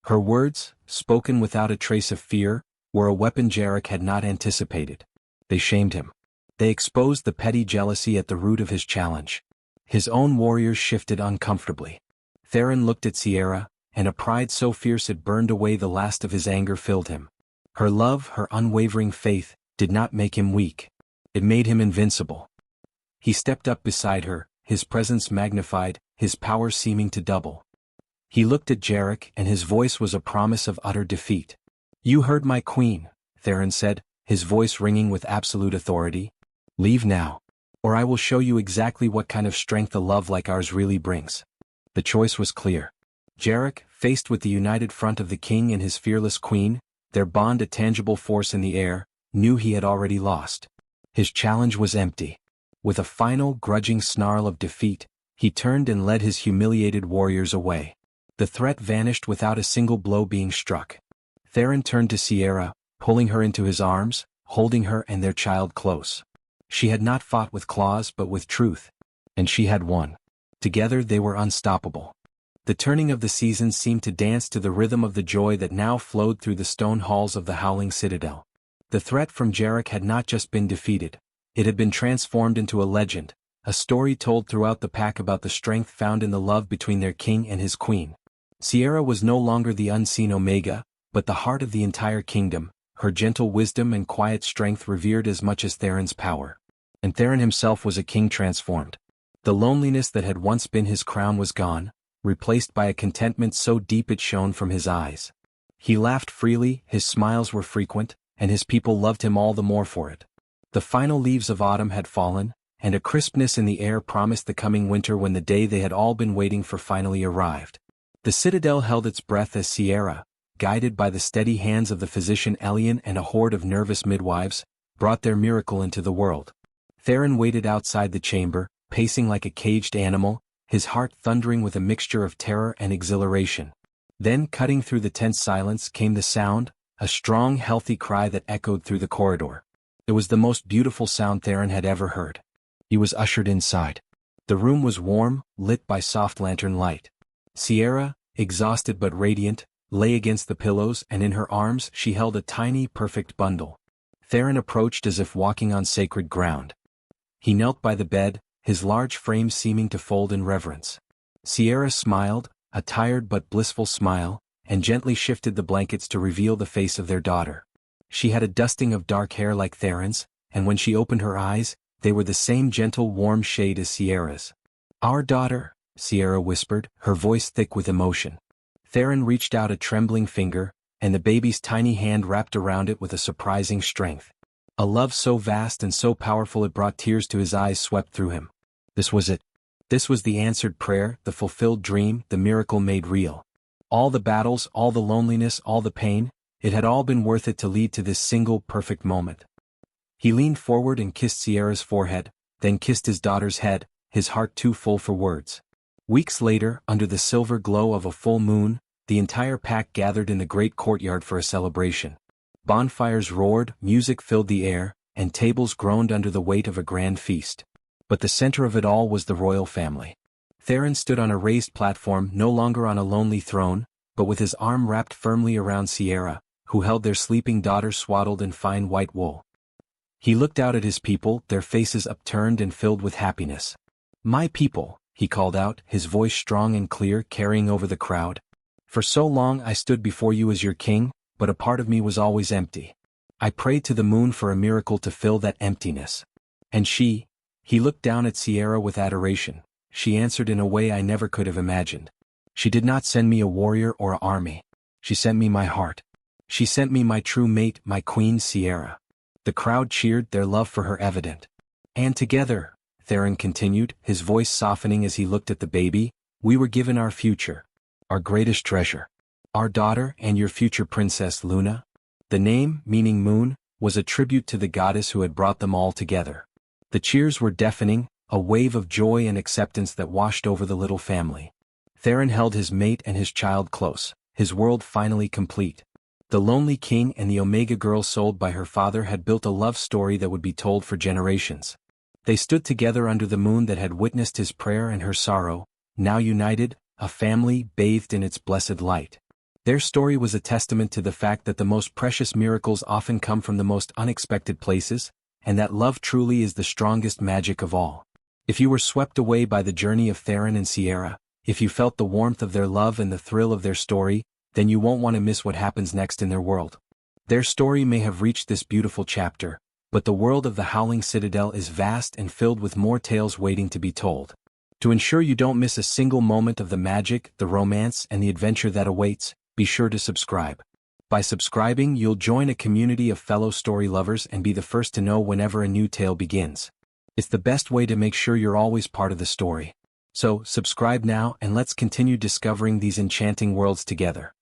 Her words, spoken without a trace of fear, were a weapon Jarek had not anticipated. They shamed him. They exposed the petty jealousy at the root of his challenge. His own warriors shifted uncomfortably. Theron looked at Sierra, and a pride so fierce it burned away the last of his anger filled him. Her love, her unwavering faith, did not make him weak. It made him invincible. He stepped up beside her, his presence magnified, his power seeming to double. He looked at Jarek, and his voice was a promise of utter defeat. You heard my queen, Theron said, his voice ringing with absolute authority. Leave now, or I will show you exactly what kind of strength a love like ours really brings. The choice was clear. Jarek, faced with the united front of the king and his fearless queen, their bond a tangible force in the air, knew he had already lost. His challenge was empty. With a final, grudging snarl of defeat, he turned and led his humiliated warriors away. The threat vanished without a single blow being struck. Theron turned to Sierra, pulling her into his arms, holding her and their child close. She had not fought with claws but with truth. And she had won. Together they were unstoppable. The turning of the seasons seemed to dance to the rhythm of the joy that now flowed through the stone halls of the Howling Citadel. The threat from Jarek had not just been defeated. It had been transformed into a legend, a story told throughout the pack about the strength found in the love between their king and his queen. Sierra was no longer the unseen Omega, but the heart of the entire kingdom, her gentle wisdom and quiet strength revered as much as Theron's power. And Theron himself was a king transformed. The loneliness that had once been his crown was gone, replaced by a contentment so deep it shone from his eyes. He laughed freely, his smiles were frequent, and his people loved him all the more for it. The final leaves of autumn had fallen, and a crispness in the air promised the coming winter when the day they had all been waiting for finally arrived. The citadel held its breath as Sierra, guided by the steady hands of the physician Elian and a horde of nervous midwives, brought their miracle into the world. Theron waited outside the chamber, pacing like a caged animal, his heart thundering with a mixture of terror and exhilaration. Then, cutting through the tense silence, came the sound, a strong, healthy cry that echoed through the corridor. It was the most beautiful sound Theron had ever heard. He was ushered inside. The room was warm, lit by soft lantern light. Sierra, exhausted but radiant, lay against the pillows, and in her arms she held a tiny, perfect bundle. Theron approached as if walking on sacred ground. He knelt by the bed, his large frame seeming to fold in reverence. Sierra smiled, a tired but blissful smile, and gently shifted the blankets to reveal the face of their daughter. She had a dusting of dark hair like Theron's, and when she opened her eyes, they were the same gentle warm shade as Sierra's. Our daughter, Sierra whispered, her voice thick with emotion. Theron reached out a trembling finger, and the baby's tiny hand wrapped around it with a surprising strength. A love so vast and so powerful it brought tears to his eyes swept through him. This was it. This was the answered prayer, the fulfilled dream, the miracle made real. All the battles, all the loneliness, all the pain, it had all been worth it to lead to this single perfect moment. He leaned forward and kissed Sierra's forehead, then kissed his daughter's head, his heart too full for words. Weeks later, under the silver glow of a full moon, the entire pack gathered in the great courtyard for a celebration. Bonfires roared, music filled the air, and tables groaned under the weight of a grand feast. But the center of it all was the royal family. Theron stood on a raised platform, no longer on a lonely throne, but with his arm wrapped firmly around Sierra, who held their sleeping daughter swaddled in fine white wool. He looked out at his people, their faces upturned and filled with happiness. "My people," he called out, his voice strong and clear, carrying over the crowd. "For so long I stood before you as your king, but a part of me was always empty. I prayed to the moon for a miracle to fill that emptiness. And she," he looked down at Sierra with adoration, "she answered in a way I never could have imagined. She did not send me a warrior or an army. She sent me my heart. She sent me my true mate, my queen Sierra." The crowd cheered, their love for her evident. "And together," Theron continued, his voice softening as he looked at the baby, "we were given our future, our greatest treasure. Our daughter and your future princess Luna." The name, meaning moon, was a tribute to the goddess who had brought them all together. The cheers were deafening, a wave of joy and acceptance that washed over the little family. Theron held his mate and his child close, his world finally complete. The lonely king and the Omega girl sold by her father had built a love story that would be told for generations. They stood together under the moon that had witnessed his prayer and her sorrow, now united, a family bathed in its blessed light. Their story was a testament to the fact that the most precious miracles often come from the most unexpected places, and that love truly is the strongest magic of all. If you were swept away by the journey of Theron and Sierra, if you felt the warmth of their love and the thrill of their story, then you won't want to miss what happens next in their world. Their story may have reached this beautiful chapter, but the world of the Howling Citadel is vast and filled with more tales waiting to be told. To ensure you don't miss a single moment of the magic, the romance, and the adventure that awaits, be sure to subscribe. By subscribing, you'll join a community of fellow story lovers and be the first to know whenever a new tale begins. It's the best way to make sure you're always part of the story. So, subscribe now and let's continue discovering these enchanting worlds together.